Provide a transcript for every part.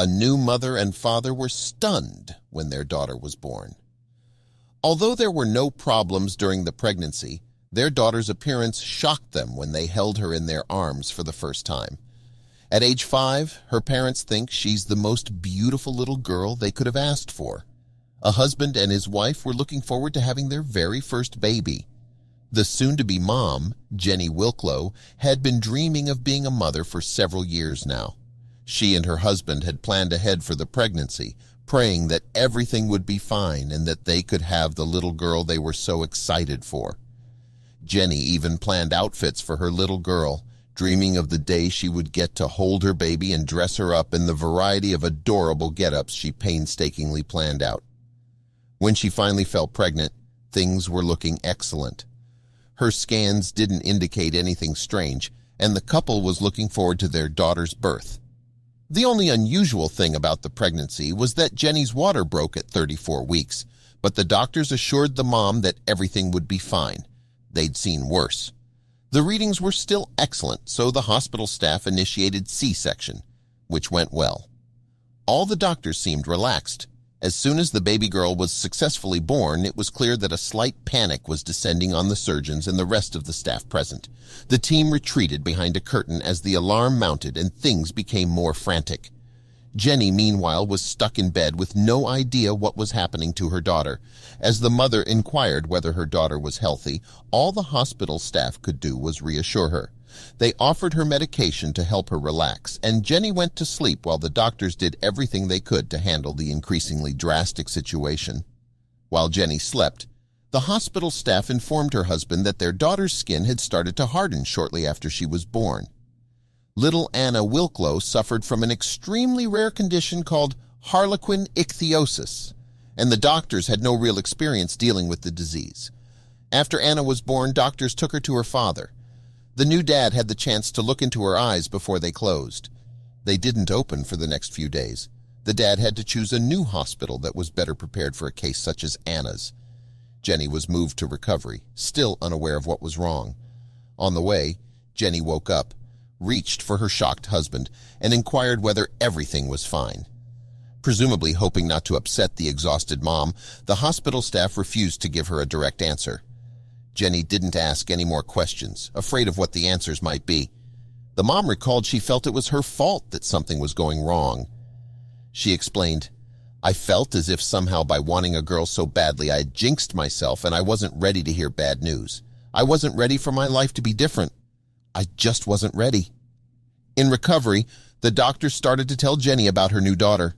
A new mother and father were stunned when their daughter was born. Although there were no problems during the pregnancy, their daughter's appearance shocked them when they held her in their arms for the first time. At age 5, her parents think she's the most beautiful little girl they could have asked for. A husband and his wife were looking forward to having their very first baby. The soon-to-be mom, Jenny Wilklow, had been dreaming of being a mother for several years now. She and her husband had planned ahead for the pregnancy, praying that everything would be fine and that they could have the little girl they were so excited for. Jenny even planned outfits for her little girl, dreaming of the day she would get to hold her baby and dress her up in the variety of adorable get-ups she painstakingly planned out. When she finally fell pregnant, things were looking excellent. Her scans didn't indicate anything strange, and the couple was looking forward to their daughter's birth. The only unusual thing about the pregnancy was that Jenny's water broke at 34 weeks, but the doctors assured the mom that everything would be fine. They'd seen worse. The readings were still excellent, so the hospital staff initiated C-section, which went well. All the doctors seemed relaxed. As soon as the baby girl was successfully born, it was clear that a slight panic was descending on the surgeons and the rest of the staff present. The team retreated behind a curtain as the alarm mounted and things became more frantic. Jenny, meanwhile, was stuck in bed with no idea what was happening to her daughter. As the mother inquired whether her daughter was healthy, all the hospital staff could do was reassure her. They offered her medication to help her relax, and Jenny went to sleep while the doctors did everything they could to handle the increasingly drastic situation. While Jenny slept, the hospital staff informed her husband that their daughter's skin had started to harden shortly after she was born. Little Anna Wilklow suffered from an extremely rare condition called harlequin ichthyosis, and the doctors had no real experience dealing with the disease. After Anna was born, doctors took her to her father. The new dad had the chance to look into her eyes before they closed. They didn't open for the next few days. The dad had to choose a new hospital that was better prepared for a case such as Anna's. Jenny was moved to recovery, still unaware of what was wrong. On the way, Jenny woke up, reached for her shocked husband, and inquired whether everything was fine. Presumably hoping not to upset the exhausted mom, the hospital staff refused to give her a direct answer. Jenny didn't ask any more questions, afraid of what the answers might be. The mom recalled she felt it was her fault that something was going wrong. She explained, "I felt as if somehow by wanting a girl so badly I had jinxed myself and I wasn't ready to hear bad news. I wasn't ready for my life to be different. I just wasn't ready." In recovery, the doctors started to tell Jenny about her new daughter.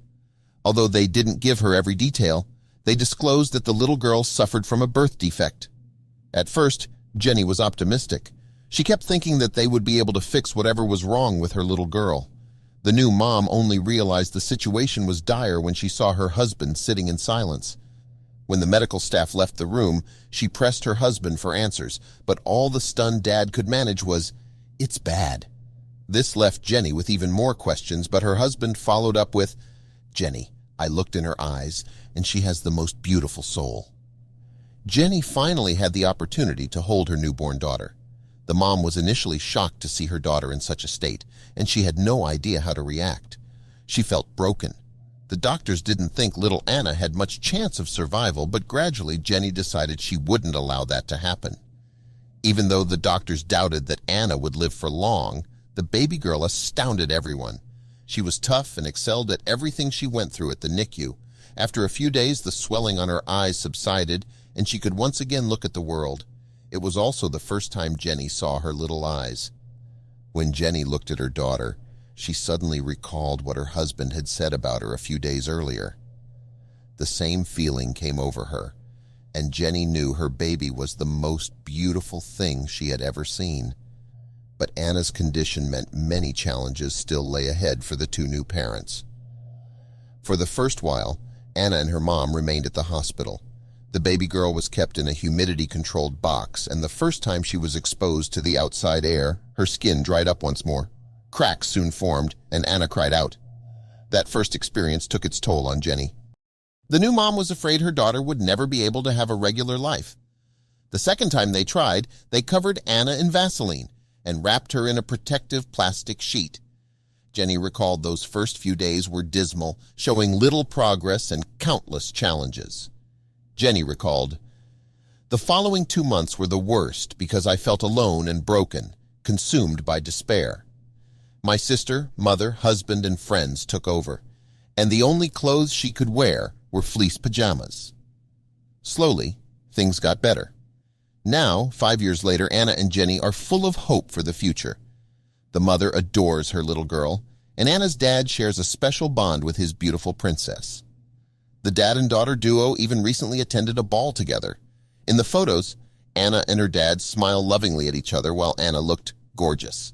Although they didn't give her every detail, they disclosed that the little girl suffered from a birth defect. At first, Jenny was optimistic. She kept thinking that they would be able to fix whatever was wrong with her little girl. The new mom only realized the situation was dire when she saw her husband sitting in silence. When the medical staff left the room, she pressed her husband for answers, but all the stunned dad could manage was, "It's bad." This left Jenny with even more questions, but her husband followed up with, "Jenny, I looked in her eyes, and she has the most beautiful soul." Jenny finally had the opportunity to hold her newborn daughter. The mom was initially shocked to see her daughter in such a state, and she had no idea how to react. She felt broken. The doctors didn't think little Anna had much chance of survival, but gradually Jenny decided she wouldn't allow that to happen. Even though the doctors doubted that Anna would live for long, the baby girl astounded everyone. She was tough and excelled at everything she went through at the NICU. After a few days, the swelling on her eyes subsided, and she could once again look at the world. It was also the first time Jenny saw her little eyes. When Jenny looked at her daughter, she suddenly recalled what her husband had said about her a few days earlier. The same feeling came over her, and Jenny knew her baby was the most beautiful thing she had ever seen. But Anna's condition meant many challenges still lay ahead for the two new parents. For the first while, Anna and her mom remained at the hospital. The baby girl was kept in a humidity-controlled box, and the first time she was exposed to the outside air, her skin dried up once more. Cracks soon formed, and Anna cried out. That first experience took its toll on Jenny. The new mom was afraid her daughter would never be able to have a regular life. The second time they tried, they covered Anna in Vaseline and wrapped her in a protective plastic sheet. Jenny recalled those first few days were dismal, showing little progress and countless challenges. Jenny recalled, "The following 2 months were the worst because I felt alone and broken, consumed by despair. My sister, mother, husband, and friends took over, and the only clothes she could wear were fleece pajamas." Slowly, things got better. Now, 5 years later, Anna and Jenny are full of hope for the future. The mother adores her little girl, and Anna's dad shares a special bond with his beautiful princess. The dad and daughter duo even recently attended a ball together. In the photos, Anna and her dad smile lovingly at each other while Anna looked gorgeous.